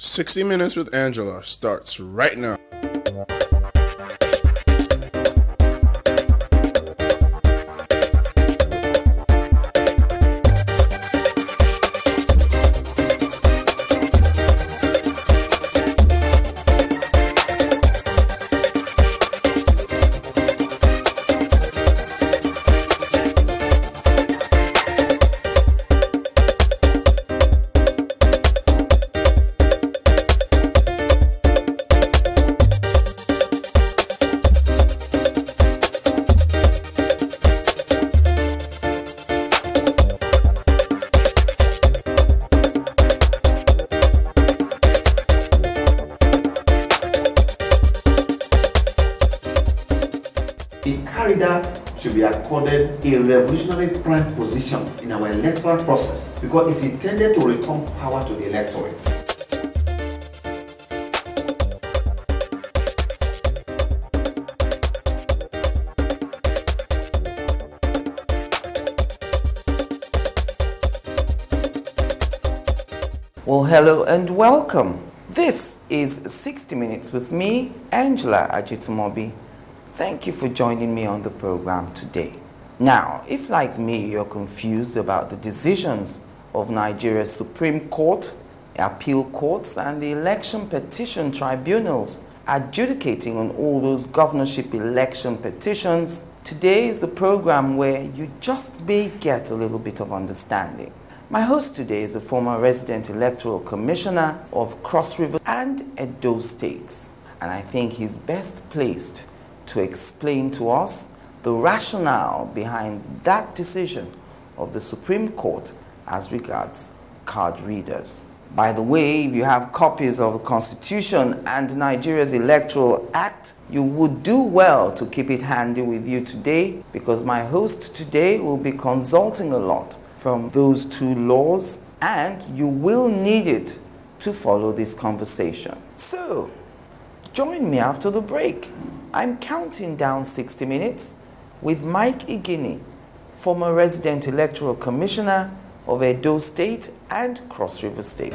60 Minutes with Angela starts right now. A candidate should be accorded a revolutionary prime position in our electoral process because it's intended to return power to the electorate. Well, hello and welcome. This is 60 Minutes with me, Angela Ajitumobi. Thank you for joining me on the program today. Now, if like me, you're confused about the decisions of Nigeria's Supreme Court, appeal courts, and the election petition tribunals adjudicating on all those governorship election petitions, today is the program where you just may get a little bit of understanding. My host today is a former resident electoral commissioner of Cross River and Edo states, and I think he's best placed to explain to us the rationale behind that decision of the Supreme Court as regards card readers. By the way, if you have copies of the Constitution and Nigeria's Electoral Act, you would do well to keep it handy with you today, because my host today will be consulting a lot from those two laws, and you will need it to follow this conversation. So, join me after the break. I'm counting down 60 minutes with Mike IGINI, former resident electoral commissioner of Edo State and Cross River State.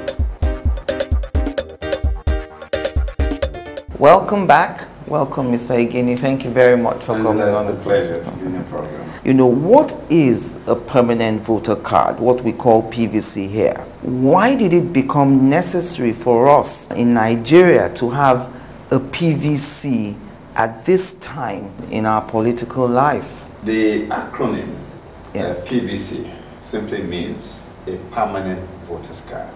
Welcome back. Welcome, Mr. IGINI. Thank you very much for coming on. It's a pleasure to be in your program. You know, what is a permanent voter card, what we call PVC here? Why did it become necessary for us in Nigeria to have a PVC at this time in our political life? The acronym Yes. PVC simply means a permanent voter's card.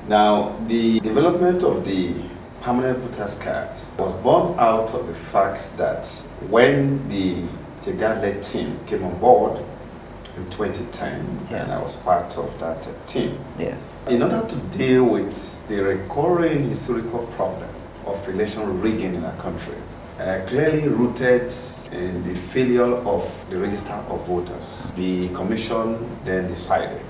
Now, the development of the permanent voter's card was born out of the fact that when the Jega-led team came on board in 2010, Yes. and I was part of that team. Yes. In order to deal with the recurring historical problem of election rigging in our country, clearly rooted in the failure of the register of voters, the commission then decided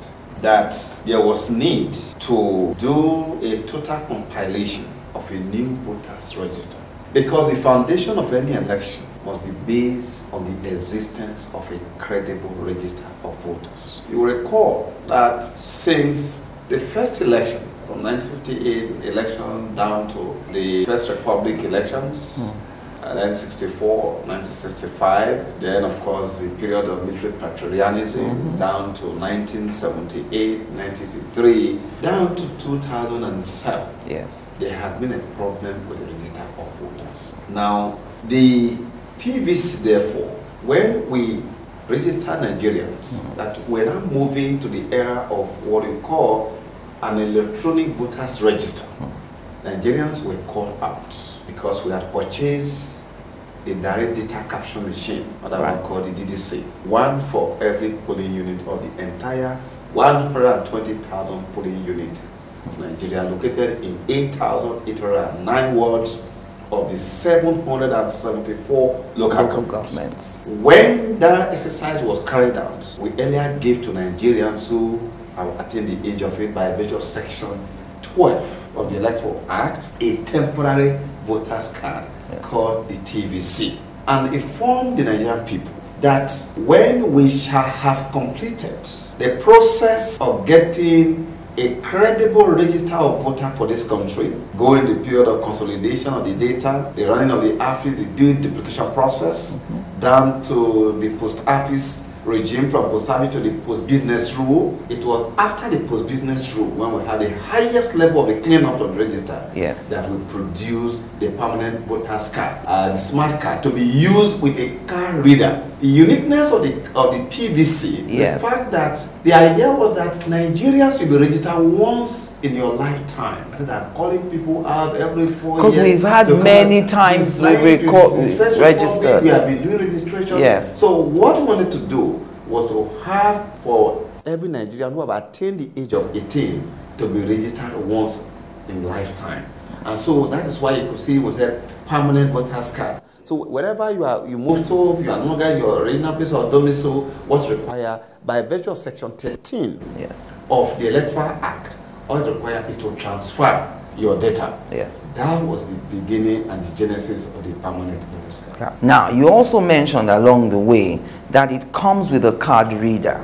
that there was need to do a total compilation of a new voters register, because the foundation of any election must be based on the existence of a credible register of voters. You will recall that since the first election, from 1958 election down to the First Republic elections, 1964, 1965, then of course the period of military patriotism down to 1978, 1983, down to 2007. Yes. There had been a problem with the register of voters. Now, the PVC, therefore, when we register Nigerians, that we're now moving to the era of what we call an electronic voters register. Nigerians were called out because we had purchased a direct data capture machine, what I would call the DDC, one for every polling unit of the entire 120,000 polling unit of Nigeria, located in 8,809 wards of the 774 local governments. When that exercise was carried out, we earlier gave to Nigerians who have attained the age of 8 by virtue of Section 12 of the Electoral Act a temporary voters card called the TVC, and informed the Nigerian people that when we shall have completed the process of getting a credible register of voter for this country, going the period of consolidation of the data, the running of the office, the duplication process, down to the post office regime, from post office to the post business rule. It was after the post business rule, when we had the highest level of the cleaning up of the register, yes, that we produced the permanent voter's card, the smart card, to be used with a card reader. The uniqueness of the PVC, yes, the fact that the idea was that Nigerians should be registered once in your lifetime, rather than calling people out every 4 years. Because we've had many times we registered. We have been doing registration. Yes. So what we wanted to do was to have for every Nigerian who have attained the age of 18 to be registered once in lifetime. And so that is why you could see was a permanent voter's card. So wherever you move to, if you are no longer your original place or domicile, what's required by virtue of Section 13 yes, of the Electoral Act, all it required is to transfer your data. yes. That was the beginning and the genesis of the permanent voter's card. Now, you also mentioned along the way that it comes with a card reader.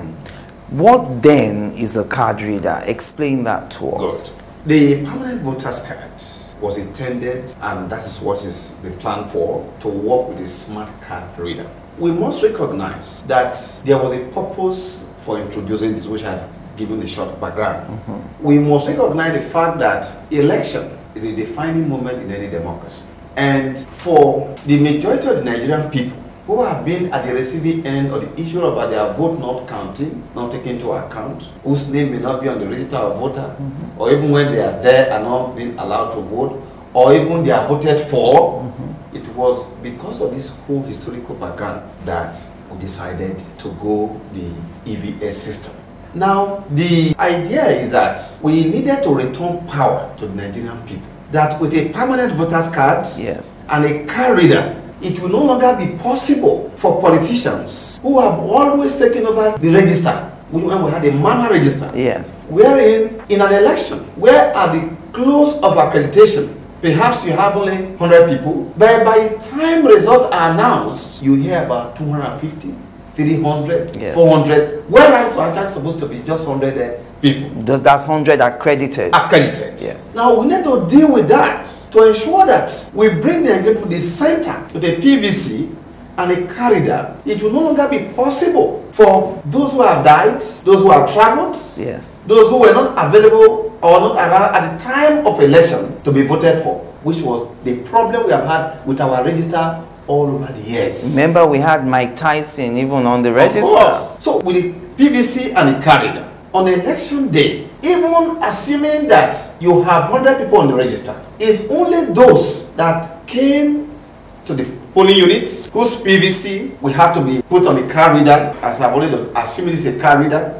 What then is a card reader? Explain that to us. Good. The permanent voter's card was intended, and that is what is been planned for, to work with a smart card reader. We must recognize that there was a purpose for introducing this, which I've given a short background. We must recognize the fact that election is a defining moment in any democracy. And for the majority of the Nigerian people who have been at the receiving end of the issue about their vote not counting, not taken into account, whose name may not be on the register of voter, or even when they are there and not being allowed to vote, or even they are voted for, it was because of this whole historical background that we decided to go the EVS system. Now, the idea is that we needed to return power to the Nigerian people. That with a permanent voter's card, yes, and a card reader, it will no longer be possible for politicians who have always taken over the register. When we had a manual register, yes, wherein in an election, where at the close of accreditation, perhaps you have only 100 people, but by the time results are announced, you hear about 250, 300, yes, 400, whereas we're actually supposed to be just 100 people. That's 100 accredited. Accredited. Yes. Now we need to deal with that to ensure that we bring the Nigerian to the center to the PVC and a corridor. It will no longer be possible for those who have died, those who have traveled, yes, those who were not available or not around at the time of election to be voted for, which was the problem we have had with our register all over the years. Remember, we had Mike Tyson even on the register. Of course. So with the PVC and the corridor, on election day, even assuming that you have 100 people on the register, it's only those that came to the polling units whose PVC will have to be put on the card reader, as I've already assumed it's a card reader.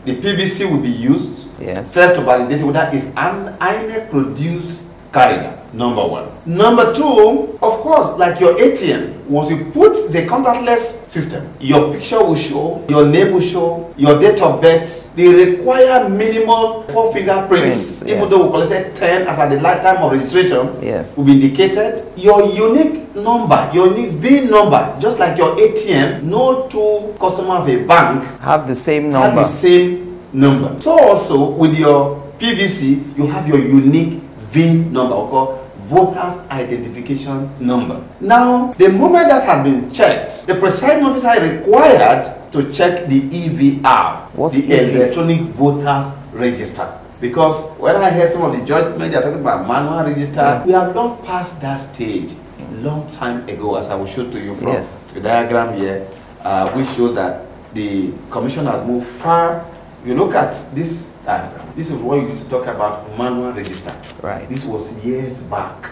The PVC will be used, yes, first to validate whether it's an INEC produced card reader. Number one. Number two, of course, like your ATM, once you put the contactless system, your picture will show, your name will show, your date of birth. They require minimal 4 fingerprints, even yes, though we collected 10 as at the lifetime of registration, yes, will be indicated. Your unique number, your unique VIN number, just like your ATM, no two customers of a bank have the same have number. the same number. So also with your PVC, you have your unique VIN number, or voters identification number. Now, the moment that has been checked, the presiding officer is required to check the EVR, What's the EVR? electronic voters register. Because when I hear some of the judgment, they are talking about manual register. We have long past that stage long time ago, as I will show to you from Yes, the diagram here, which shows that the commission has moved far. You look at this diagram. This is what you used to talk about manual register. right, This was years back,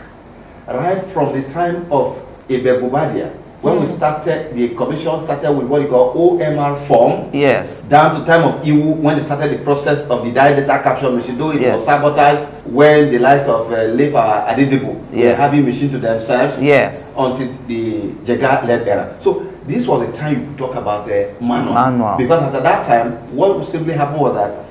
right from the time of Ebegubadia, when we started, the commission started with what you call OMR form, yes, down to time of Iwu, when they started the process of the direct data capture machine, though it yes, was sabotage when the likes of Lepa Adedibu were yes, having machine to themselves, yes, until the Jega-led era. So this was the time you could talk about manual. Because at that time, what would simply happen was that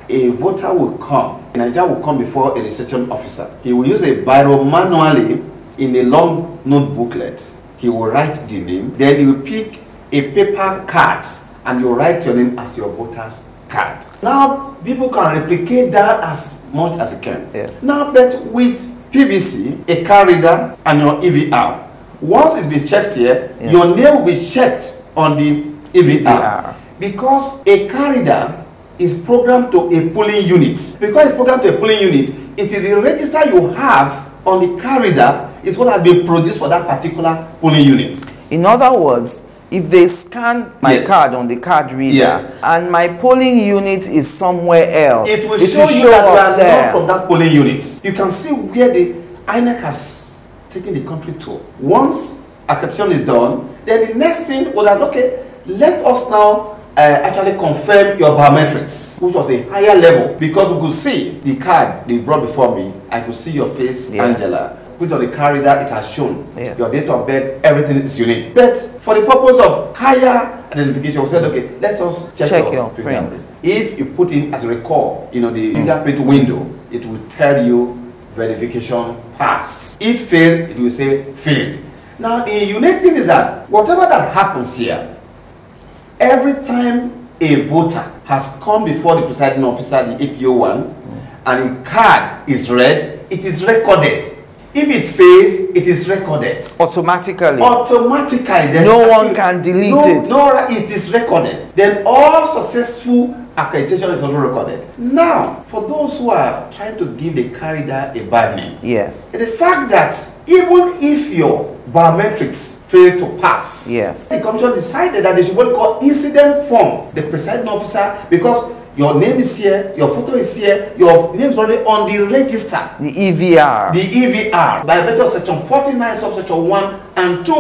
a voter will come, a Nigerian will come before a reception officer. He will use a biro manually in a long note booklet. He will write the name, then he will pick a paper card and you write your name as your voter's card. Now, people can replicate that as much as they can. Yes. Now, but with PVC, a card reader, and your EVR, once it's been checked here, Yes. your name will be checked on the EVR. Because a card reader is programmed to a polling unit. Because it's programmed to a polling unit, it is the register you have on the card reader is what has been produced for that particular polling unit. In other words, if they scan my Yes. card on the card reader Yes. and my polling unit is somewhere else, It will show you that you up are there. not from that polling unit. You can see where the INEC has taken the country to. Once accreditation is done, then the next thing was that, okay, let us now actually confirm your biometrics, which was a higher level, because we could see the card they brought before me. I could see your face, Yes. Angela. Put on the card reader, it has shown Yes. your date of birth, everything is unique. But for the purpose of higher identification, we said, okay, let us check your print. If you put in as a record, the fingerprint window, it will tell you verification pass. If failed, it will say failed. Now, the unique thing is that whatever that happens here, every time a voter has come before the presiding officer, the APO one, and a card is read, it is recorded. If it fails, it is recorded. Automatically. Automatically. No one can delete it. No, it is recorded. Then all successful accreditation is also recorded. Now, for those who are trying to give the card reader a bad name, Yes. the fact that even if your biometrics fail to pass, Yes. the commission decided that they should what they call incident form the presiding officer, because your name is here, your photo is here, your name is already on the register. The EVR. The EVR, by virtue of section 49, subsection 1 and 2,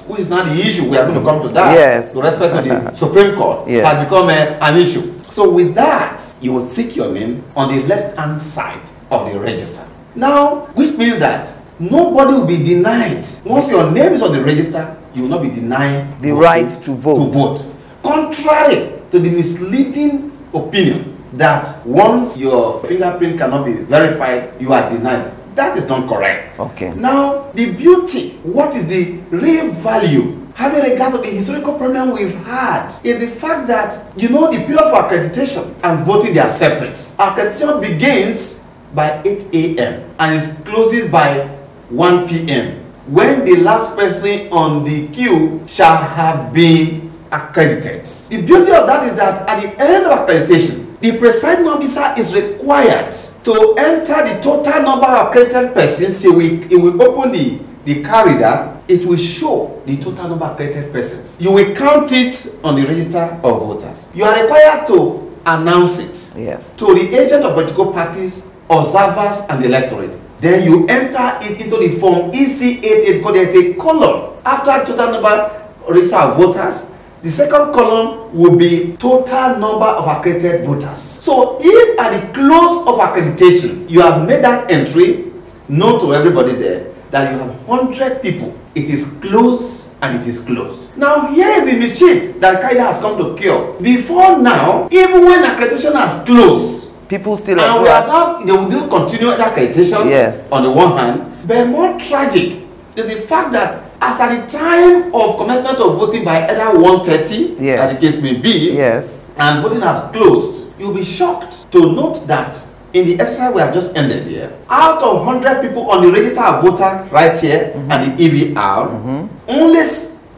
which is not the issue, we are going to come to that. Yes. With respect to the Supreme Court, Yes. has become an issue. So with that, you will take your name on the left-hand side of the register. Now, which means that nobody will be denied. Once your name is on the register, you will not be denied The right to vote. Contrary to the misleading opinion that once your fingerprint cannot be verified, you are denied. That is not correct. Okay. Now, the beauty, what is the real value, having regard to the historical problem we've had, is the fact that, the period for accreditation and voting, they are separate. Accreditation begins by 8 a.m. and it closes by 1 p.m. when the last person on the queue shall have been accredited. The beauty of that is that at the end of accreditation, the presiding officer is required to enter the total number of accredited persons. He will open the card reader. It will show the total number of accredited persons. You will count it on the register of voters. You are required to announce it Yes. to the agent of political parties, observers, and the electorate. Then you enter it into the form EC88 because there is a column after total number register of voters. The second column will be total number of accredited voters. So if at the close of accreditation, you have made that entry known to everybody there that you have 100 people, it is closed and it is closed. Now here is the mischief that Qaeda has come to cure. Before now, even when accreditation has closed, People still and we are now, they will do continue accreditation. Yes. On the one hand, but more tragic is the fact that as at the time of commencement of voting by either 1:30, Yes. as the case may be, Yes. and voting has closed, you'll be shocked to note that in the exercise we have just ended here, out of 100 people on the register of voter right here and the EVR, only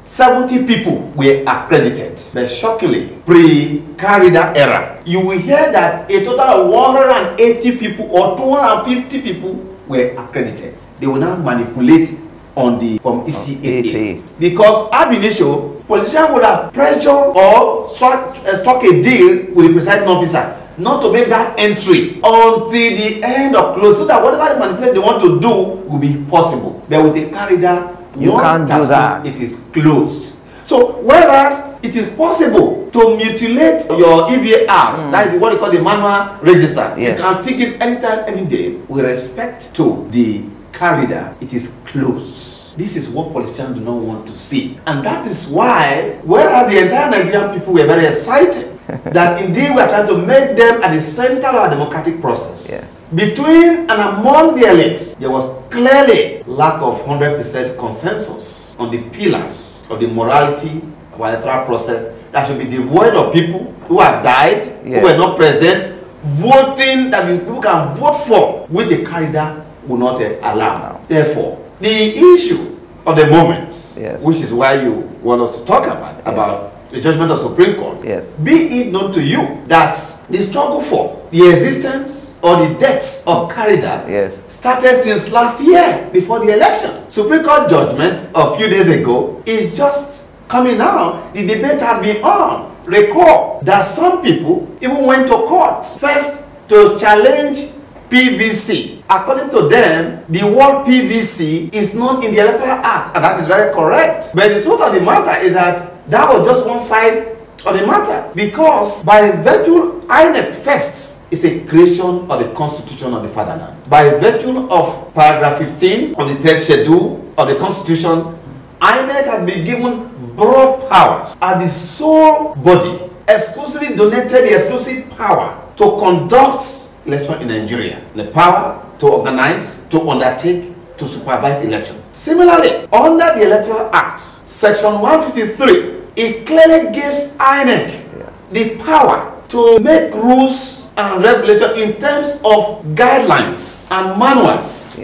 70 people were accredited. But shockingly, pre-card reader era, you will hear that a total of 180 people or 250 people were accredited. They will now manipulate on the from EC88 because ab initio, politicians would have pressured or struck a deal with the presiding officer not to make that entry until the end of close, so that whatever manipulation they want to do will be possible. But with a card reader, You can't do that. It is closed. So whereas it is possible to mutilate your EVR, that is what they call the manual register. Yes. You can take it anytime, any day. With respect to the card reader, it is closed. This is what politicians do not want to see. And that is why, whereas the entire Nigerian people were very excited, that indeed we are trying to make them at the center of our democratic process. Yes. Between and among the elites, there was clearly lack of 100% consensus on the pillars of the morality of our electoral process that should be devoid of people who have died, Yes. who were not present, voting that people can vote for, which the calendar will not allow. No. Therefore, the issue of the moment, Yes. which is why you want us to talk about the judgment of Supreme Court, Yes. be it known to you that the struggle for the existence or the death of Carida Yes. started since last year before the election. Supreme Court judgment a few days ago is just coming out. The debate has been on. Recall that some people even went to court first to challenge PVC. According to them, the word PVC is not in the Electoral Act, and that is very correct. But the truth of the matter is that that was just one side of the matter, because by virtue INEC first is a creation of the Constitution of the Fatherland. By virtue of paragraph 15 of the third schedule of the Constitution, INEC has been given broad powers as the sole body, exclusively donated the exclusive power to conduct election in Nigeria, the power to organize, to undertake, to supervise election. Similarly, under the Electoral Act, section 153, it clearly gives INEC the power to make rules and regulations in terms of guidelines and manuals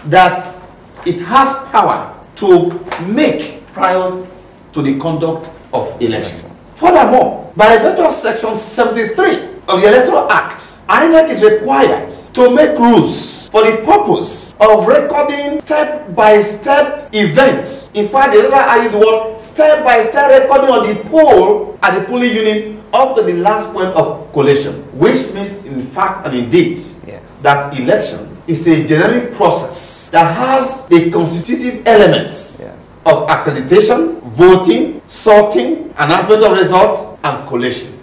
that it has power to make prior to the conduct of election. Furthermore, by virtue of section 73 of the Electoral Act, INEC is required to make rules for the purpose of recording step-by-step events. In fact, the Electoral Act is the word step-by-step recording of the poll at the polling unit up to the last point of collation, which means in fact and indeed that election is a generic process that has the constitutive elements of accreditation, voting, sorting, announcement of results, and collation.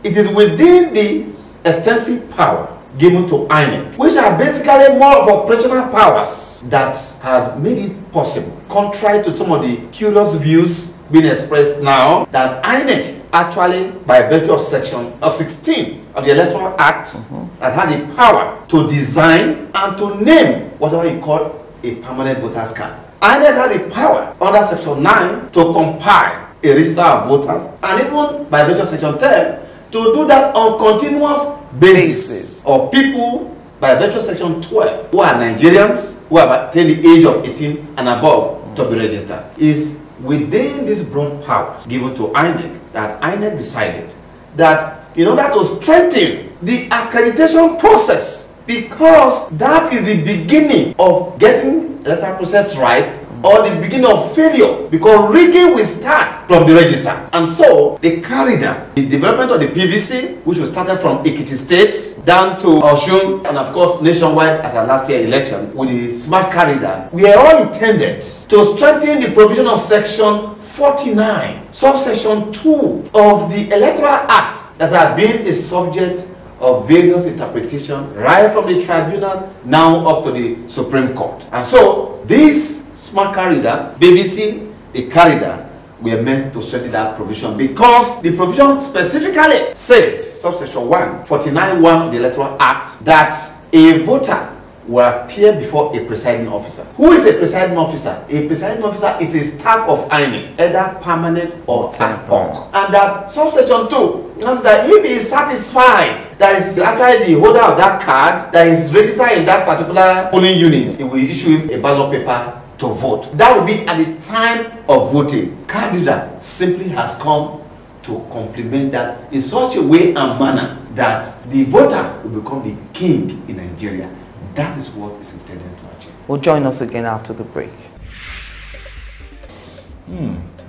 It is within this extensive power given to INEC, which are basically more of operational powers, that has made it possible, contrary to some of the curious views being expressed now, that INEC actually, by virtue of section 16 of the Electoral Act, that has the power to design and to name whatever you call a permanent voter's card. INEC has the power under section 9 to compile a register of voters, and even by virtue of section 10 to do that on continuous basis. Or people by virtue of section 12 who are Nigerians who have attained the age of 18 and above to be registered. Is within these broad powers given to INEC that INEC decided that in order to strengthen the accreditation process, because that is the beginning of getting electoral process right, or the beginning of failure, because rigging will start from the register. And so they carried out the development of the PVC, which was started from Ekiti State down to Osun, and of course nationwide as a last year election with the smart corridor. We are all intended to strengthen the provision of section 49, subsection 2 of the Electoral Act that has been a subject of various interpretations right from the tribunal now up to the Supreme Court. And so this smart corridor, BBC, the corridor, were meant to strengthen that provision, because the provision specifically says, subsection 1, 49(1 of the Electoral Act, that a voter will appear before a presiding officer. Who is a presiding officer? A presiding officer is a staff of INEC, either permanent or temporary. And that subsection 2 means that if he is satisfied that is actually the holder of that card that is registered in that particular polling unit, he will issue him a ballot paper to vote. That will be at the time of voting. Candidate simply has come to complement that in such a way and manner that the voter will become the king in Nigeria. That is what is intended to achieve. Well, join us again after the break.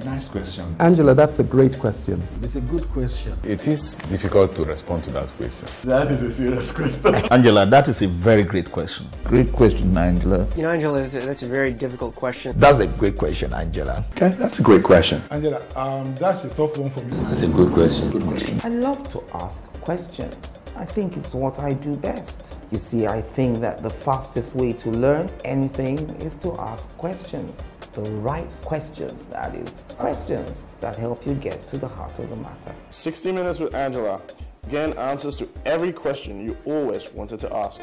Nice question. Angela, that's a great question. It's a good question. It is difficult to respond to that question. That is a serious question. Angela, that is a very great question. Great question, Angela. You know, Angela, that's a very difficult question. That's a great question, Angela. Okay, that's a great question. Angela, that's a tough one for me. That's a good question. Good question. I love to ask questions. I think it's what I do best. You see, I think that the fastest way to learn anything is to ask questions. The right questions, that is. Questions that help you get to the heart of the matter. 60 Minutes with Angela. Again, answers to every question you always wanted to ask.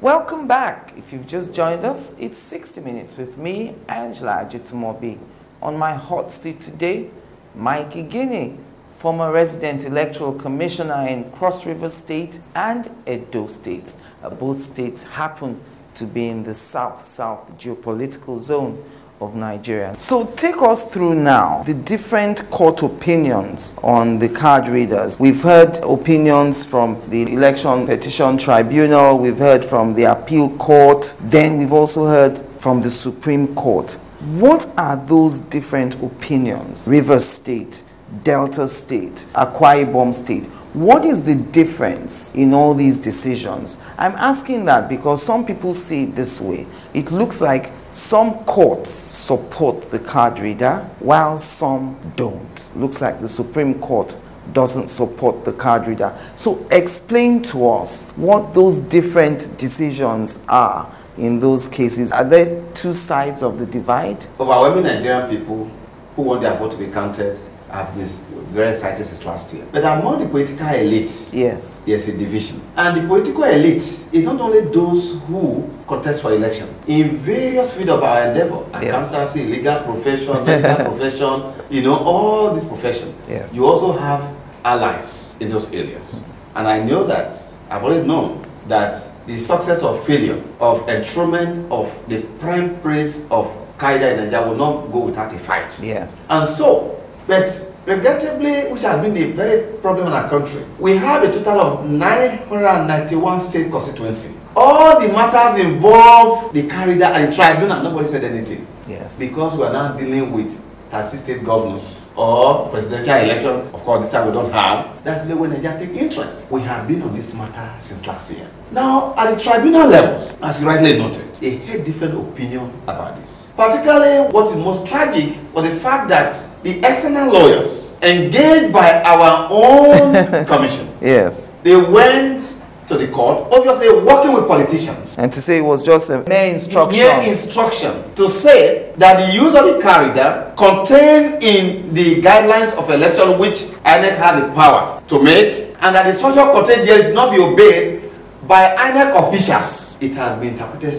Welcome back. If you've just joined us, it's 60 Minutes with me, Angela Ajitumobi. On my hot seat today, Mike IGINI, former resident electoral commissioner in Cross River State and Edo State. Both states happen to be in the south-south geopolitical zone of Nigeria. So take us through now the different court opinions on the card readers. We've heard opinions from the Election Petition Tribunal, we've heard from the Appeal Court, then we've also heard from the Supreme Court. What are those different opinions? Rivers State, Delta State, Akwa Ibom State. What is the difference in all these decisions? I'm asking that because some people see it this way. It looks like some courts support the card reader while some don't. Looks like the Supreme Court doesn't support the card reader. So explain to us what those different decisions are in those cases. Are there two sides of the divide? Overwhelming Nigerian people who want their vote to be counted have been very excited since last year. But among the political elite, yes, there's a division. And the political elite is not only those who contest for election. In various fields of our endeavor, accountancy, legal profession, medical profession, you know, all these professions, yes, you also have allies in those areas. And I know that, I've already known that the success or failure of enthronement of the prime prince of Qaeda in Nigeria will not go without a fight. Yes. And so, but regrettably, which has been the very problem in our country, we have a total of 991 state constituency. All the matters involve the corridor and the tribunal. Nobody said anything. Yes. Because we are now dealing with 36 state governors or presidential election. Of course, this time we don't have. That's the way Nigeria take interest. We have been on this matter since last year. Now, at the tribunal levels, as you rightly noted, they had different opinion about this. Particularly, what is most tragic was the fact that the external lawyers engaged by our own commission, yes, they went to the court, obviously working with politicians. And to say it was just a mere instruction. Mere instruction to say that the use of the corridor contained in the guidelines of election which INEC has the power to make, and that the instruction contained there did not be obeyed by INEC officials. It has been interpreted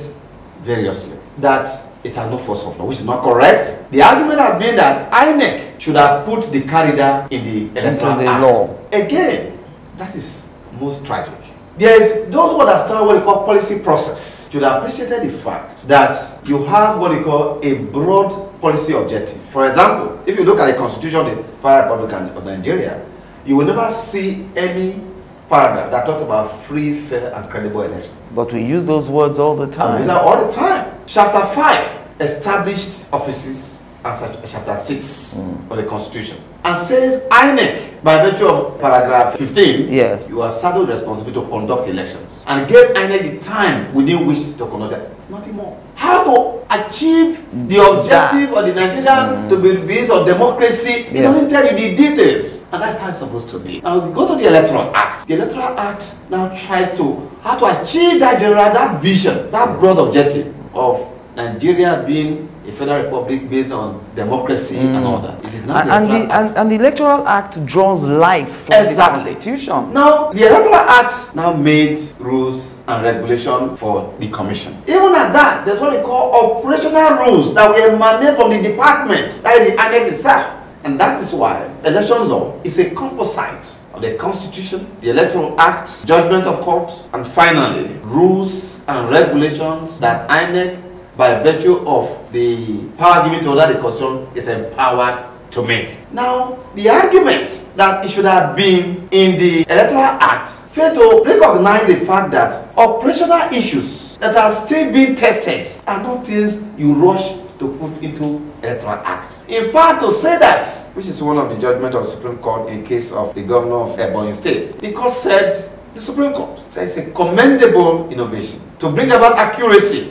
variously that it has no force of law, which is not correct. The argument has been that INEC should have put the corridor in the electoral act. Law. Again, that is most tragic. There is those who understand what they call policy process should have appreciated the fact that you have what they call a broad policy objective. For example, if you look at the Constitution of the Federal Republic of Nigeria, you will never see any paragraph that talks about free, fair, and credible election. But we use those words all the time. These are all the time. Chapter 5 established offices, and chapter 6 of the Constitution, and says INEC, by virtue of paragraph 15, yes, you are saddled responsibility to conduct elections, and gave INEC the time within which to conduct it. Nothing more. How to achieve the objective of the Nigerian to be based on democracy, it doesn't tell you the details. And that's how it's supposed to be. Now we go to the Electoral Act. The Electoral Act now tries to how to achieve that general, that vision, that broad objective of Nigeria being a federal republic based on democracy and all that. It is not and the Electoral Act draws life from the Constitution. Now, the Electoral Act now made rules and regulation for the Commission. Even at that, there's what they call operational rules that will emanate from the department, that is the INEC itself. And that is why election law is a composite of the Constitution, the Electoral Act, judgment of court, and finally, rules and regulations that INEC, by virtue of the power given to the Constitution, is empowered to make. Now, the argument that it should have been in the Electoral Act fail to recognize the fact that operational issues that are still being tested are not things you rush to put into Electoral Act. In fact, to say that, which is one of the judgment of the Supreme Court in case of the governor of Ebonyi State, the court said, the Supreme Court says it's a commendable innovation to bring about accuracy,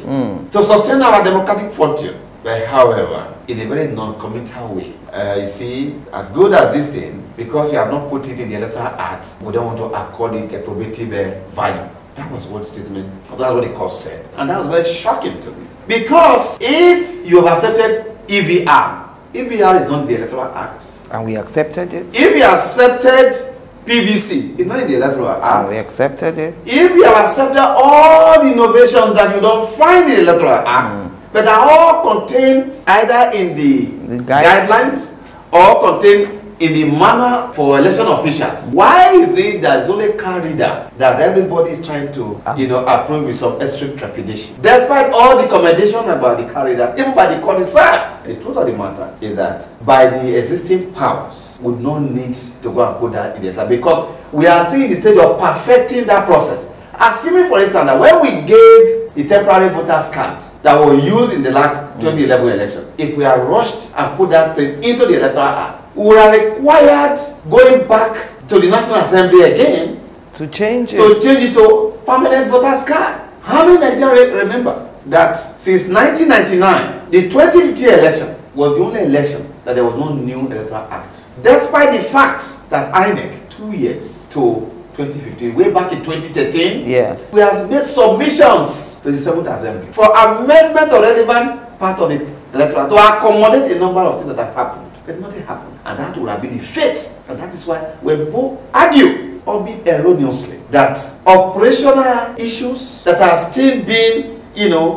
to sustain our democratic frontier. But however, in a very non-committal way. You see, as good as this thing, because you have not put it in the Electoral Act, we don't want to accord it a probative value. That was what statement, that's what the court said. And that was very shocking to me. Because if you have accepted EVR is not the Electoral Act. And we accepted it. If you accepted PVC. It's not in the Electoral Act. And we accepted it. If you have accepted all the innovations that you don't find in the Electoral Act, but are all contained either in the guidelines or contained in the manner for election officials, why is it that it's only car reader that everybody is trying to, approve with some extreme trepidation? Despite all the commendation about the car reader, even by the court itself, the truth of the matter is that by the existing powers, we would not need to go and put that in the letter because we are still in the stage of perfecting that process. Assuming, for instance, that when we gave the temporary voters card that were used in the last 2011 election, if we are rushed and put that thing into the Electoral Act, we are required going back to the National Assembly again to change it to permanent voters card. How many Nigerians remember that since 1999, the 2050 election was the only election that there was no new Electoral Act, despite the fact that INEC 2 years to 2015, way back in 2013, yes, we have made submissions to the 7th Assembly for amendment of relevant part of the electoral to accommodate a number of things that have happened. But nothing happened, and that would have been the fate. And that is why when people argue, albeit erroneously, that operational issues that are still being,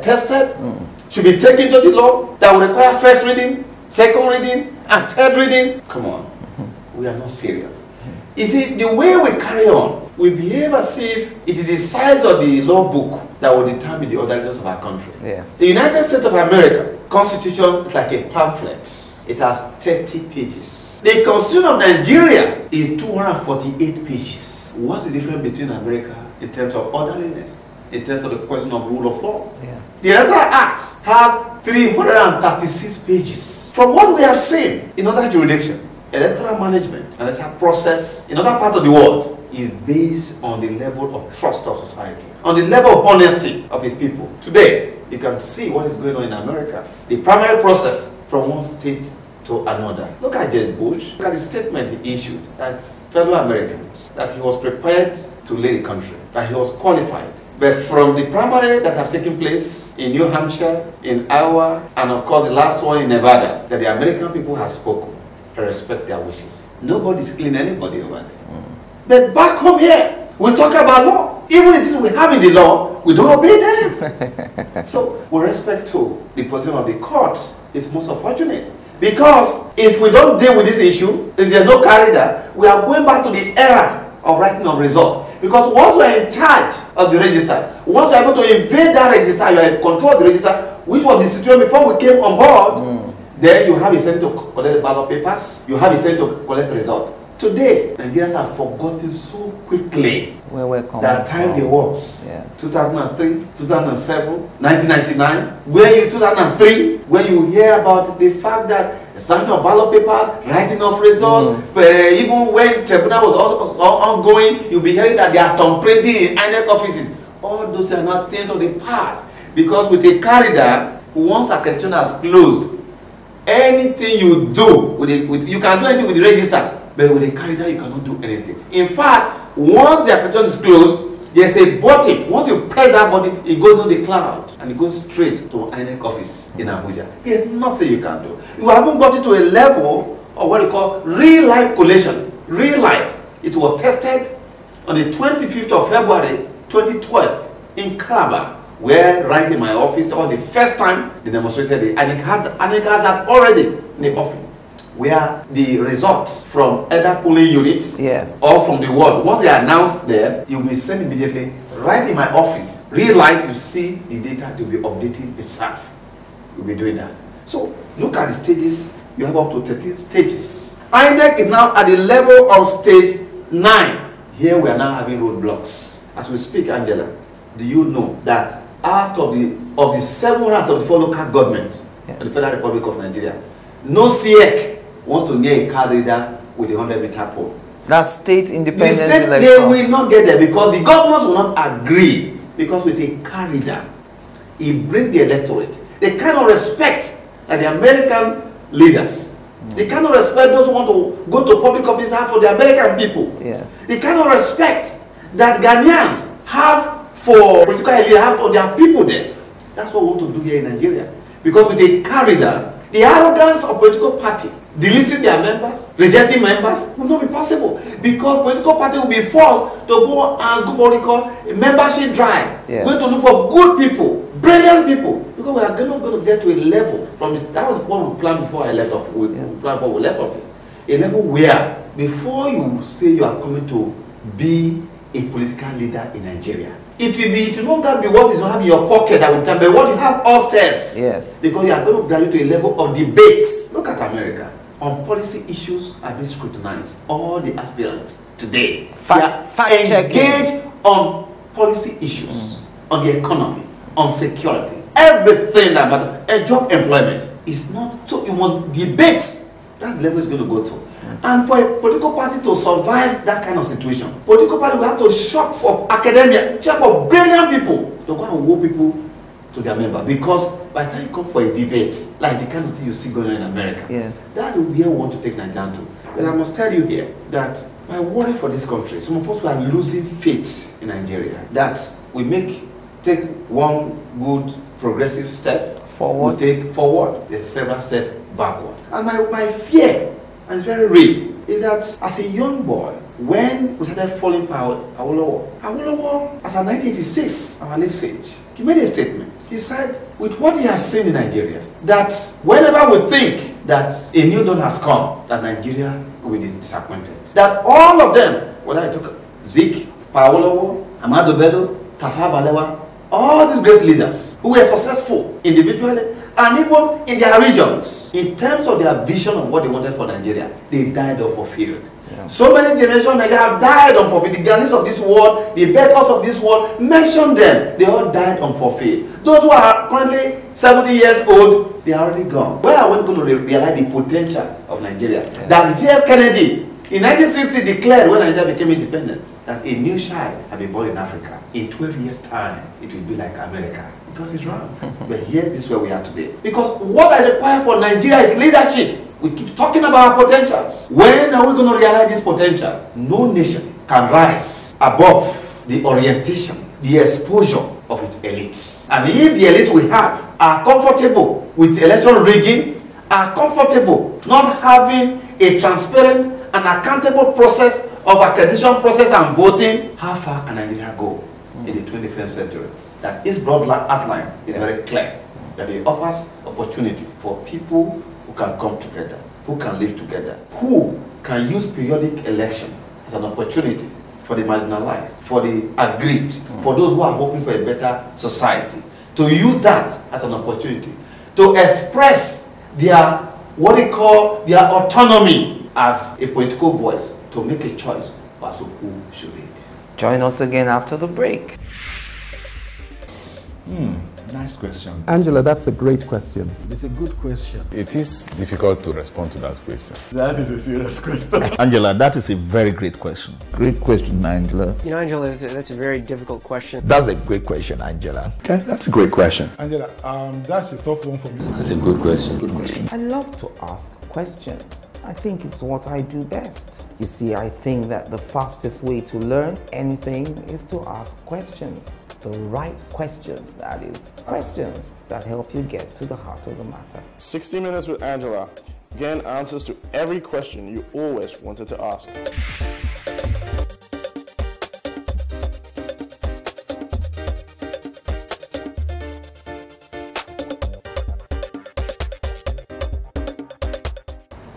tested should be taken to the law that will require first reading, second reading, and third reading. Come on, we are not serious. You see, the way we carry on, we behave as if it is the size of the law book that will determine the orderliness of our country. Yes. The United States of America Constitution is like a pamphlet. It has 30 pages. The Constitution of Nigeria is 248 pages. What's the difference between America in terms of orderliness, in terms of the question of rule of law? Yeah. The Electoral Act has 336 pages. From what we have seen in other jurisdictions, electoral management and electoral process in other parts of the world is based on the level of trust of society, on the level of honesty of its people. Today, you can see what is going on in America. The primary process from one state to another. Look at Jeb Bush. Look at the statement he issued that fellow Americans, that he was prepared to lead the country, that he was qualified. But from the primary that have taken place in New Hampshire, in Iowa, and of course the last one in Nevada, that the American people have spoken. I respect their wishes. Nobody's killing anybody over there. But back home here, we talk about law. Even the things we have in the law, we don't obey them. So, with respect to the position of the courts, it's most unfortunate. Because if we don't deal with this issue, if there's no corridor, we are going back to the era of writing of result. Because once we are in charge of the register, once we are able to invade that register, you are in control of the register, which was the situation before we came on board, then you have a sense to collect ballot papers, you have a sense to collect the result. Today, Nigerians have forgotten so quickly that time they was. Yeah. 2003, 2007, 1999, where 2003, where you hear about the fact that starting of ballot papers, writing of result, even when tribunal was also ongoing, you'll be hearing that they are thumbprinting in INEC offices. All those are not things of the past. Because with a corridor, once accreditation has closed, anything you do, you can do anything with the register, but with the corridor you cannot do anything. In fact, once the accreditation is closed, there's a button. Once you press that button, it goes on the cloud and it goes straight to INEC office in Abuja. There's nothing you can do. You haven't got it to a level of what you call real life collation. Real life. It was tested on the 25th of February 2012 in Calabar, where right in my office, or the first time they demonstrated it, and it has that already in the office, where the results from either polling units or from the world, once they are announced there, you will be sent immediately right in my office. Real life, you see the data to be updating itself. You'll be doing that. So look at the stages. You have up to 13 stages. INEC is now at the level of stage 9. Here we are now having roadblocks. As we speak, Angela, do you know that out of the 774 local governments of the Federal Republic of Nigeria, no CIEC wants to near a card reader with a 100-meter pole? That's state independent. The state, they will not get there because the governors will not agree. Because with a card reader, it brings the electorate. They cannot respect the American leaders. They cannot respect those who want to go to public office for the American people. Yes. They cannot respect that Ghanaians have for political elite, have for their people there. That's what we want to do here in Nigeria. Because with a corridor, The arrogance of political party, delisting their members, rejecting members, will not be possible because political party will be forced to go and go for what we call a membership drive. Yes. Going to look for good people, brilliant people, because we are not going to get to a level from that was what we planned before I left off. We planned before we left office. A level where before you say you are coming to be a political leader in Nigeria, it will no longer be what is you have in your pocket that will tell me what you have upstairs. Yes. Because you are going to graduate to a level of debates. Look at America. On policy issues are being scrutinized. All the aspirants today Fact checking. engaged on policy issues, on the economy, on security, everything that matters. A job employment is not so. You want debate. That's the level it's going to go to. And for a political party to survive that kind of situation, political party will have to shop for academia, shop for brilliant people to go and woo people to their member. Because by the time you come for a debate, like the kind of thing you see going on in America, Yes. that's where we want to take Nigeria to. But I must tell you here that my worry for this country, some of us who are losing faith in Nigeria, that we take one good progressive step Forward. we take forward, there's several steps backward. And my fear, and it's very real, is that as a young boy, when we started falling for Awolowo, as a 1986, our next age, he made a statement. He said, with what he has seen in Nigeria, that whenever we think that a new dawn has come, that Nigeria will be disappointed. That all of them, whether I took Zik, Awolowo, Ahmadu Bello, Tafawa Balewa, all these great leaders who were successful individually and even in their regions, in terms of their vision of what they wanted for Nigeria, they died unfulfilled. Yeah. So many generations of Nigeria have died unfulfilled. The Ghanaians of this world, the Bakers of this world, mention them. They all died unfulfilled. Those who are currently 70 years old, they are already gone. Where are we going to realize the potential of Nigeria? Yeah. That J.F. Kennedy in 1960 declared, when Nigeria became independent, that a new child had been born in Africa. In 12 years' time, it will be like America. Because it's wrong. But here, this is where we are today. Because what I require for Nigeria is leadership. We keep talking about our potentials. When are we going to realize this potential? No nation can rise above the orientation, the exposure of its elites. And if the elites we have are comfortable with election rigging, are comfortable not having a transparent and accountable process of accreditation process and voting, how far can Nigeria go in the 21st century? That its broad outline is very clear. That it offers opportunity for people who can come together, who can live together, who can use periodic election as an opportunity for the marginalized, for the aggrieved, for those who are hoping for a better society, to use that as an opportunity to express their, what they call their autonomy as a political voice, to make a choice as to who should lead. Join us again after the break. Nice question. Angela, that's a great question. It's a good question. It is difficult to respond to that question. That is a serious question. Angela, that is a very great question. Great question, Angela. You know, Angela, that's a very difficult question. That's a great question, Angela. Okay, that's a great question. Angela, that's a tough one for me. That's a good question. Good question. I love to ask questions. I think it's what I do best. You see, I think that the fastest way to learn anything is to ask questions. The right questions, that is. Questions that help you get to the heart of the matter. 60 Minutes with Angela. Again, answers to every question you always wanted to ask.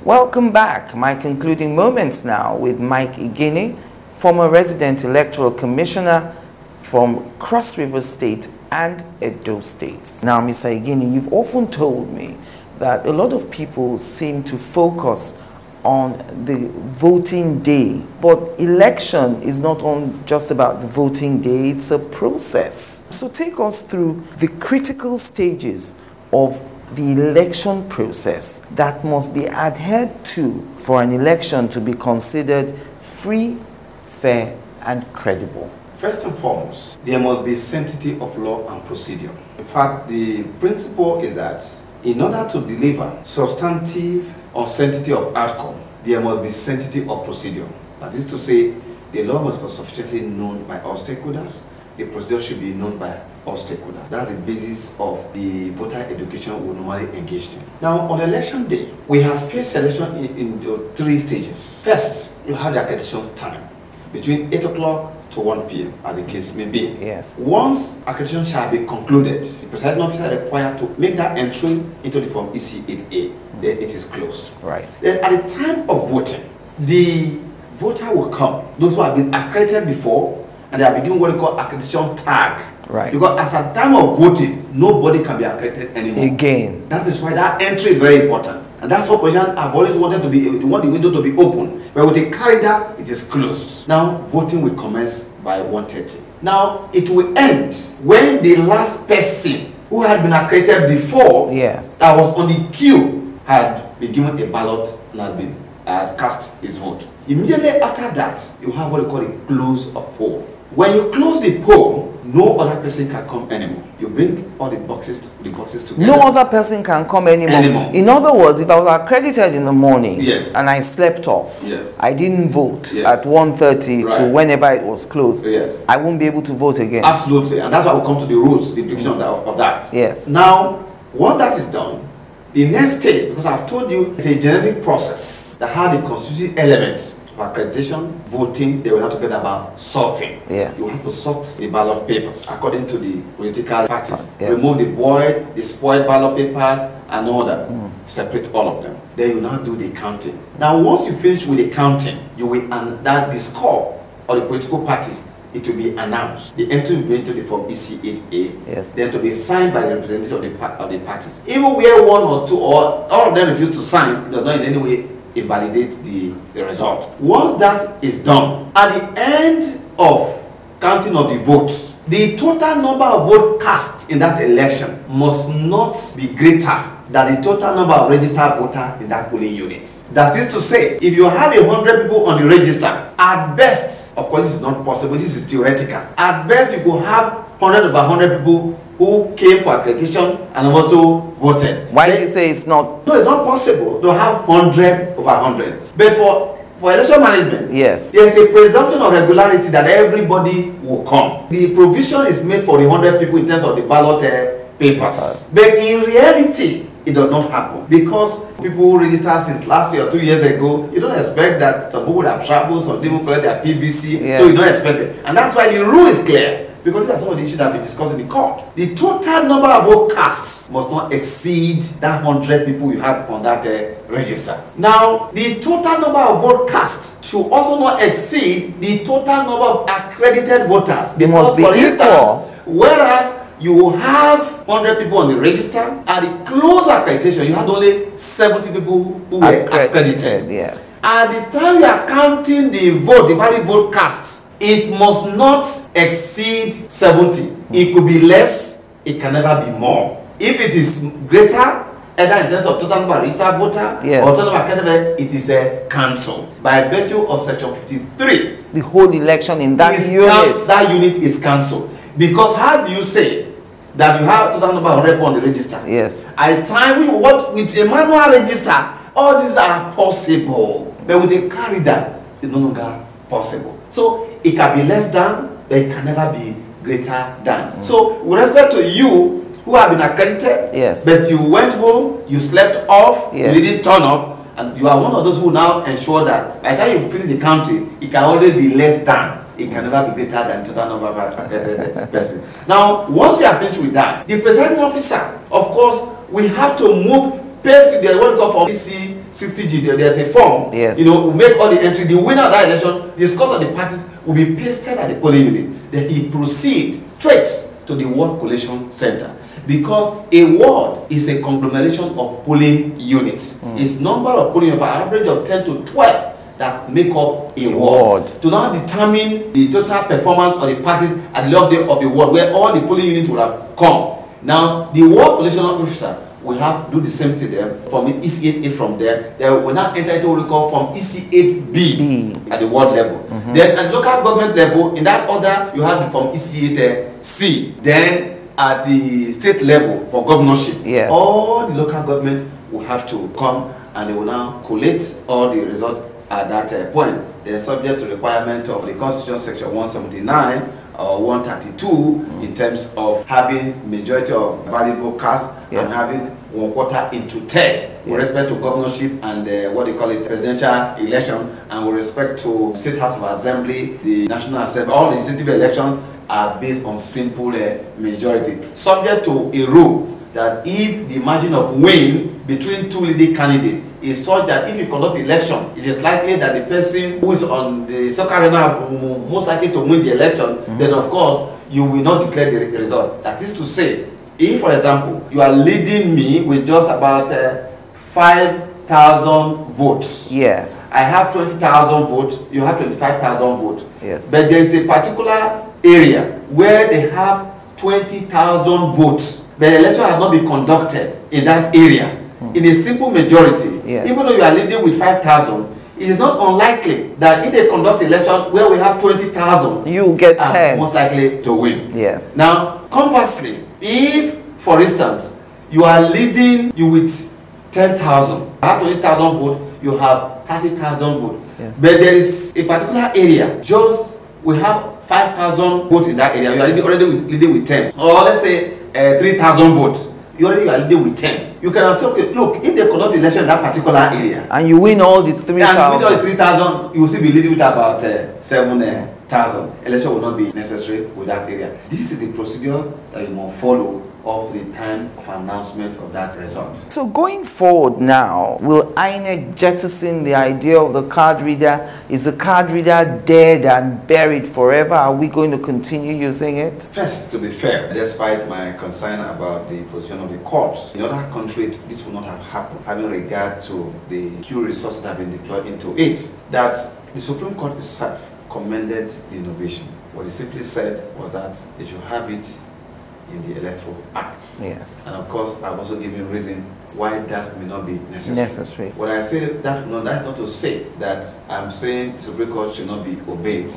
Welcome back. My concluding moments now with Mike IGINI, former resident electoral commissioner from Cross River State and Edo States. Now, Mr. IGINI, you've often told me that a lot of people seem to focus on the voting day, but election is not just about the voting day, it's a process. So take us through the critical stages of the election process that must be adhered to for an election to be considered free, fair, and credible. First and foremost, there must be sanctity of law and procedure. In fact, the principle is that in order to deliver substantive or sanctity of outcome, there must be sanctity of procedure. That is to say, the law must be sufficiently known by all stakeholders, the procedure should be known by or stakeholder. That's the basis of the voter education we normally engage in. Now, on election day, we have first selection in 3 stages. First, you have the accreditation time between 8 o'clock to 1 p.m. as the case may be. Yes. Once accreditation shall be concluded, the presiding officer is required to make that entry into the form EC8A. Then it is closed. Right. Then at the time of voting, the voter will come. Those who have been accredited before, and they are given what they call accreditation tag. Right. Because as at time of voting, nobody can be accredited anymore. Again. That is why that entry is very important. And that's what politicians have always wanted to be, they want the window to be open. But with the corridor, it is closed. Now, voting will commence by 1:30. Now, it will end when the last person who had been accredited before, yes, that was on the queue, had been given a ballot and has cast his vote. Immediately after that, you have what you call a close of poll. When you close the poll, no other person can come anymore. You bring all the boxes together. No other person can come anymore. In other words, if I was accredited in the morning, yes, and I slept off, yes, I didn't vote, yes, at 1:30 right, to whenever it was closed, yes, I won't be able to vote again. Absolutely, and that's why we come to the rules, the implication of that. Yes. Now, once that is done, the next stage, because I've told you, it's a generic process that had the constitutive elements of accreditation, voting. They will have to get about sorting. Yes. You have to sort the ballot papers according to the political parties. Yes. Remove the void, the spoiled ballot papers, and all that. Separate all of them. Then you now do the counting. Now, once you finish with the counting, you will that the score of the political parties, it will be announced. The entry will be into the form EC8A. Yes. Then to be signed by the representative of the parties. Even where one or two or all of them refuse to sign, it does not in any way invalidate the result. Once that is done, at the end of counting of the votes, the total number of votes cast in that election must not be greater than the total number of registered voters in that polling unit. That is to say, if you have 100 people on the register, at best, of course this is not possible, this is theoretical, at best you could have 100 over 100 people who came for accreditation and also voted. Why do you say it's not? No, it's not possible to have 100 over 100. But for election management, yes, there's a presumption of regularity that everybody will come. The provision is made for the 100 people in terms of the ballot papers. But in reality, it does not happen because people who registered since last year or 2 years ago, you don't expect that some people would have traveled, some people collect their PVC, so you don't expect it. And that's why the rule is clear. Because these are some of the issues that have been discussed in the court. The total number of vote casts must not exceed that 100 people you have on that register. Now, the total number of vote casts should also not exceed the total number of accredited voters. They must be equal. Whereas you will have 100 people on the register, at the close accreditation, you had only 70 people who were accredited. Yes. At the time you are counting the vote, the valid vote casts, it must not exceed 70. It could be less, it can never be more. If it is greater, either in terms of total number of registered voters, yes, or total number of accredited, it is cancelled by virtue of section 53. The whole election in that unit. That unit is cancelled. Because how do you say that you have total number of 100 on the register? Yes. At time with a manual register, all these are possible. But with a corridor, it's no longer possible. So it can be less than, but it can never be greater than. So with respect to you who have been accredited, yes, but you went home, you slept off, yes, you didn't turn up, and you are one of those who now ensure that by the time you finish the counting, it can always be less than. It can never be greater than the total number of accredited persons. Now, once we are finished with that, the presiding officer, of course, we have to move paste the what we call for EC60G. There's a form. Yes. We make all the entry. The winner of that election, the scores of the parties will be pasted at the polling unit. Then he proceeds straight to the ward collation center. Because a ward is a conglomeration of polling units. Its number of polling units, an average of 10 to 12 that make up a ward. To now determine the total performance of the parties at the last day of the ward, where all the polling units will have come. Now, the ward collation officer will have do the same thing there from EC8A from there. They will now enter into what we call from EC8B at the ward level. Then at local government level, in that order, you have from EC8C. Then at the state level for governorship, yes, all the local government will have to come and they will now collate all the results at that point. They are subject to requirement of the Constitution section 179 or 132 in terms of having majority of valid vote cast and having 1/4 into third with respect to governorship and what they call it presidential election, and with respect to State House of Assembly, the National Assembly, all legislative elections are based on simple majority, subject to a rule that if the margin of win between two leading candidates is such that if you conduct election, it is likely that the person who is on the soccer arena will most likely to win the election, then of course you will not declare the result. That is to say, if for example you are leading me with just about 5,000 votes, yes, I have 20,000 votes, you have 25,000 votes, yes, but there is a particular area where they have 20,000 votes, but the election has not been conducted in that area in a simple majority. Yes. Even though you are leading with 5,000, it is not unlikely that if they conduct election where we have 20,000, you get 10, most likely to win. Yes. Now, conversely, if for instance you are leading you with 10,000, you have 20,000 votes, you have 30,000 votes, yes, but there is a particular area, just we have 5,000 votes in that area, you are already leading with 10, or let's say 3,000 votes, you are leading with 10. You can say, okay, look, if they conduct election in that particular area, and you win all the 3,000, and win all the 3,000, you will still be leading with about 7,000. Election will not be necessary with that area. This is the procedure that you must follow up to the time of announcement of that result. So going forward now, will INEC jettison the idea of the card reader? Is the card reader dead and buried forever? Are we going to continue using it? First, to be fair, despite my concern about the position of the courts, in other countries this would not have happened, having regard to the few resources that have been deployed into it. That the Supreme Court itself commended the innovation. What it simply said was that they should have it in the Electoral Act. Yes. And of course, I've also given reason why that may not be necessary. When I say that, no, that's not to say that I'm saying the Supreme Court should not be obeyed.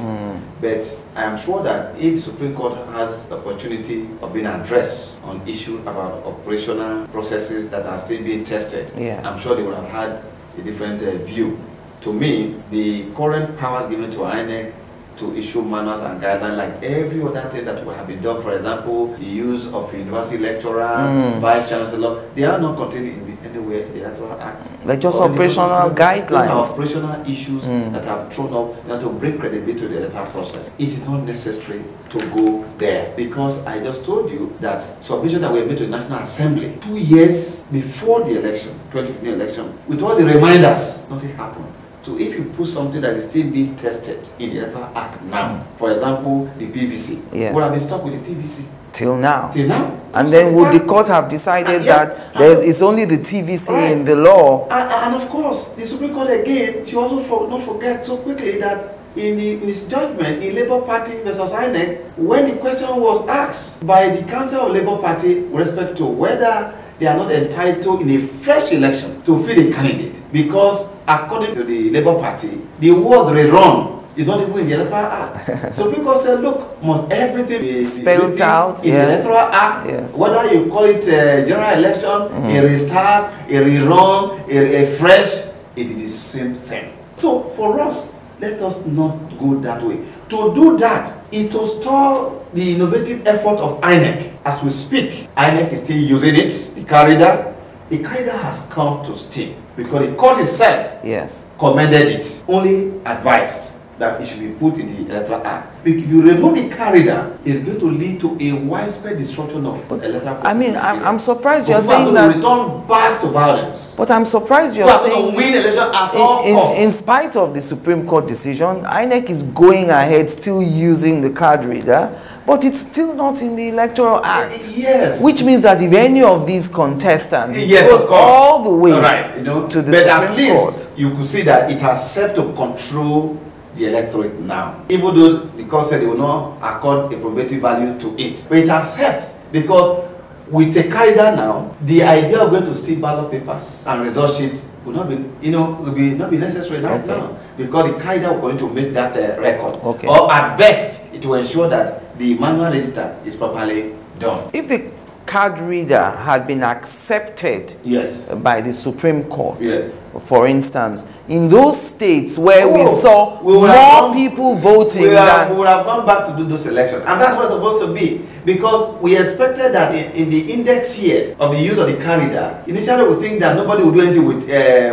But I am sure that if the Supreme Court has the opportunity of being addressed on issues about operational processes that are still being tested, yes, I'm sure they would have had a different view. To me, the current powers given to INEC to issue manuals and guidelines like every other thing that will have been done, for example, the use of university lecturer, vice chancellor, they are not contained in anywhere in the Electoral Act. They're just operational guidelines. Those are operational issues that have thrown up to bring credibility to the electoral process. It is not necessary to go there because I just told you that submission that we made to the National Assembly 2 years before the election, 2015 election, with all the reminders, nothing happened. So if you put something that is still being tested in the Electoral Act now, for example, the PVC, yes, would have been stuck with the TVC. Till now. Till now. And then would the court have decided that there is only the TVC in the law? And of course, the Supreme Court again, she also not forget so quickly that in his judgment in Labour Party versus INEC, when the question was asked by the Council of Labour Party with respect to whether they are not entitled in a fresh election to field a candidate, because according to the Labour Party, the word rerun is not even in the Electoral Act. So because look, must everything be spelled out in the Electoral Act, yes, whether you call it a general election, a restart, a rerun, a fresh, it is the same thing. So for us, let us not go that way. To do that is to stall the innovative effort of INEC. As we speak, INEC is still using it, the corridor. The corridor has come to stay because the court itself, yes, commended it, only advised that it should be put in the Electoral Act. If you remove the corridor, it's going to lead to a widespread destruction of electoral process. I mean, I'm surprised you're saying saying that. Return back to violence. But I'm surprised you're saying win election at all costs. In spite of the Supreme Court decision, INEC is going ahead still using the card reader, but it's still not in the Electoral Act. Yes. Which means that if any of these contestants yes, goes all the way to the Supreme at least Court, you could see that it has served to control the electorate now. Even though the court said they will not accord a probative value to it. But it has helped because with a corridor now, the idea of going to steal ballot papers and result sheets will not be, not be necessary right now. Because the corridor will going to make that record. Okay. Or at best, it will ensure that the manual register is properly done. If the card reader had been accepted Yes. by the Supreme Court, Yes. for instance, in those states where we Oh, saw we would have more gone- people voting we than... would have gone back to do those elections. And that's what's supposed to be. Because we expected that in the index year of the use of the card reader, initially we think that nobody would do anything with,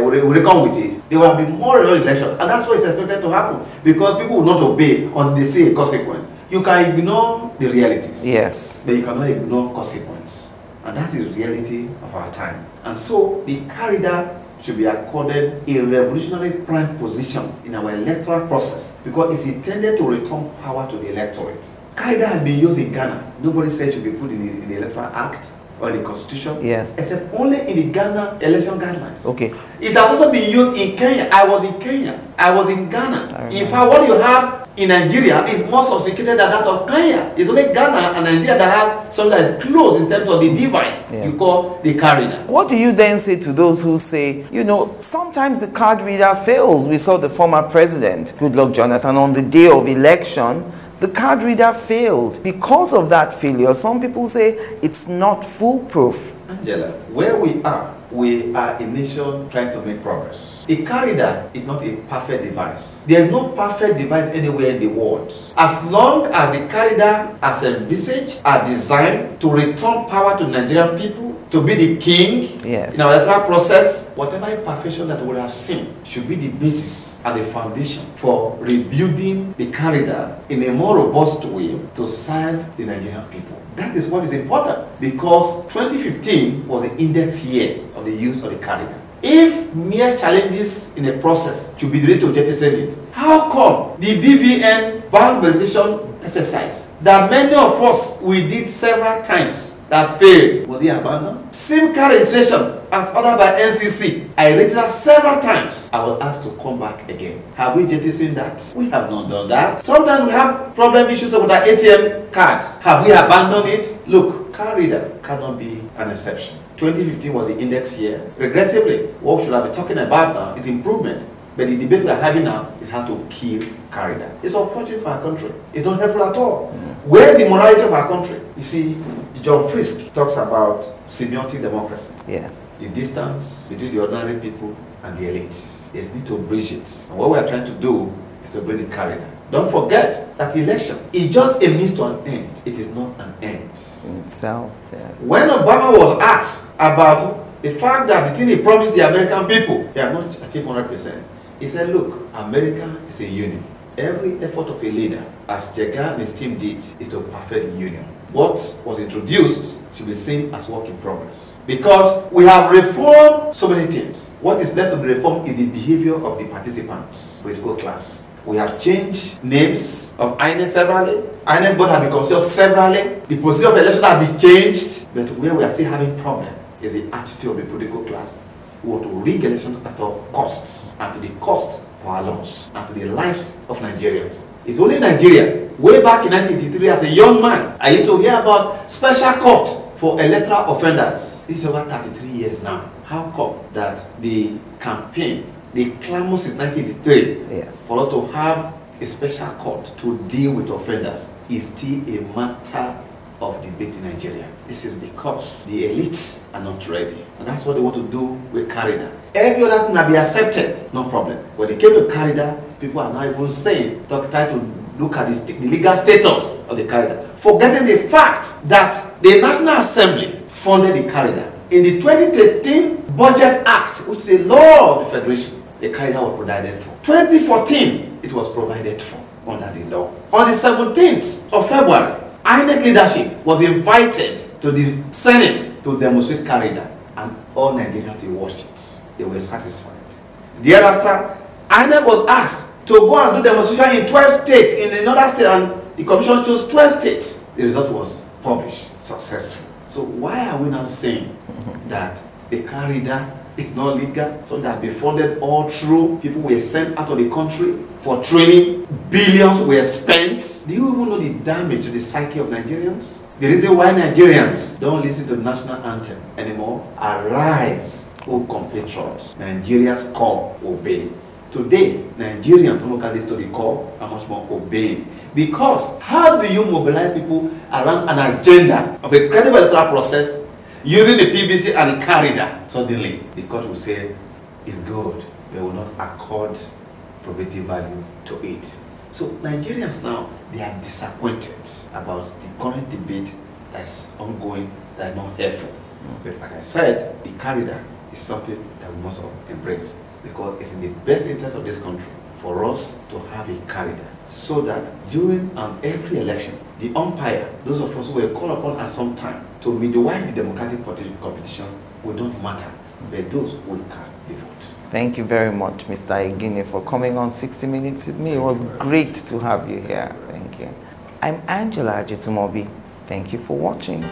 would reckon with it. There will be more elections. And that's what is expected to happen. Because people will not obey until they see a consequence. You can ignore the realities. Yes. But you cannot ignore consequence. And that's the reality of our time. And so the card reader should be accorded a revolutionary prime position in our electoral process because it's intended to return power to the electorate. Card reader has been used in Ghana. Nobody said it should be put in the Electoral Act or the Constitution. Yes. Except only in the Ghana election guidelines. Okay. It has also been used in Kenya. I was in Kenya. I was in Ghana. In fact, what you have in Nigeria is more sophisticated than that of Kenya. It's only Ghana and Nigeria that have something that is close in terms of the device you call the card reader. What do you then say to those who say, you know, sometimes the card reader fails? We saw the former president, Goodluck Jonathan, on the day of election, the card reader failed. Because of that failure, some people say it's not foolproof. Angela, where we are a nation trying to make progress. A card reader is not a perfect device. There is no perfect device anywhere in the world. As long as the card reader as envisaged are designed to return power to Nigerian people, to be the king in our electoral process, whatever imperfection that we have seen should be the basis and the foundation for rebuilding the card reader in a more robust way to serve the Nigerian people. That is what is important because 2015 was the index year of the use of the card reader. If mere challenges in the process should be ready to jettison it, how come the BVN bank verification exercise that many of us we did several times that failed, was it abandoned? SIM card registration as ordered by NCC, I registered several times. I was asked to come back again. Have we jettisoned that? We have not done that. Sometimes we have problem issues with our ATM card. Have we abandoned it? Look, card reader cannot be an exception. 2015 was the index year. Regrettably, what should I be talking about now is improvement. But the debate we are having now is how to kill card reader. It's unfortunate for our country. It's not helpful at all. Where is the morality of our country? You see, John Frisk talks about symbiotic democracy. Yes. The distance between the ordinary people and the elite. Yes, need to bridge it. And what we are trying to do is to bring the card reader. Don't forget that the election is just a means to an end. It is not an end in itself. Yes. When Obama was asked about the fact that the thing he promised the American people, they have not achieved 100%. He said, look, America is a union. Every effort of a leader, as Jega and his team did, is to perfect the union. What was introduced should be seen as work in progress. Because we have reformed so many things. What is left to be reformed is the behavior of the participants, political class. We have changed names of INEC severally. INEC board have been considered severally. The procedure of election has been changed. But where we are still having problem is the attitude of the political class who want to rig elections at all costs and to the cost of our laws and to the lives of Nigerians. It's only Nigeria. Way back in 1983 as a young man, I used to hear about special court for electoral offenders. This is over 33 years now. How come that the campaign, the clamor since 1983 for us to have a special court to deal with offenders is still a matter of debate in Nigeria? This is because the elites are not ready. And that's what they want to do with card reader. Every other thing will be accepted, no problem. When it came to card reader, people are now even saying, try to look at the legal status of the card reader, forgetting the fact that the National Assembly funded the card reader. In the 2013 Budget Act, which is a law of the Federation, the card reader was provided for. 2014, it was provided for under the law. On the 17th of February, INEC leadership was invited to the Senate to demonstrate card reader, and all Nigerians watched it. They were satisfied. Thereafter, INEC was asked to go and do demonstration in 12 states, in another state, and the commission chose 12 states. The result was published, successful. So why are we now saying that the card reader is not legal, so that be funded all through? People were sent out of the country for training, billions were spent. Do you even know the damage to the psyche of Nigerians? The reason why Nigerians don't listen to the national anthem anymore: arise, O compatriots, Nigeria's call, obey, today, Nigerians, locally study call, are much more obeying. Because how do you mobilize people around an agenda of a credible electoral process using the PVC and the corridor? Suddenly, the court will say it's good, they will not accord probative value to it. So Nigerians now, they are disappointed about the current debate that's ongoing, that's not helpful. But like I said, the corridor is something that we must embrace because it's in the best interest of this country for us to have a corridor so that during every election, the umpire, those of us who were called upon at some time to midwife the democratic competition, will not matter, but those who will cast the vote. Thank you very much, Mr. IGINI, for coming on 60 Minutes with me. It was great to have you here. Thank you. I'm Angela Ajitumobi. Thank you for watching.